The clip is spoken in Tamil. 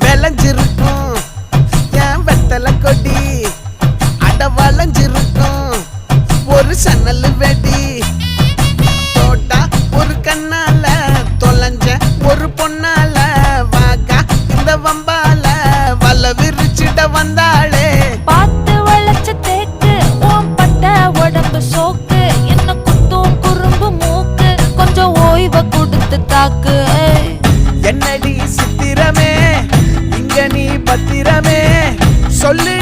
வெளஞ்சிருக்கும் என் வெத்தலை கொடி அட வளைஞ்சிருக்கும் ஒரு சன்னல் வெடி தோட்டா ஒரு கண்ணால தொலைஞ்ச ஒரு பொண்ணால வாக்கா இந்த வம்பால வல விரிச்சிட வந்தாளே பார்த்து வளைச்ச தேக்கு ஓம் பட்ட உடம்பு சோக்கு என்ன குத்தும் குறும்பு மூக்கு கொஞ்சம் ஓய்வை கொடுத்து தாக்கு என்னடி சித்திரமே இங்க நீ பத்திரமே சொல்லு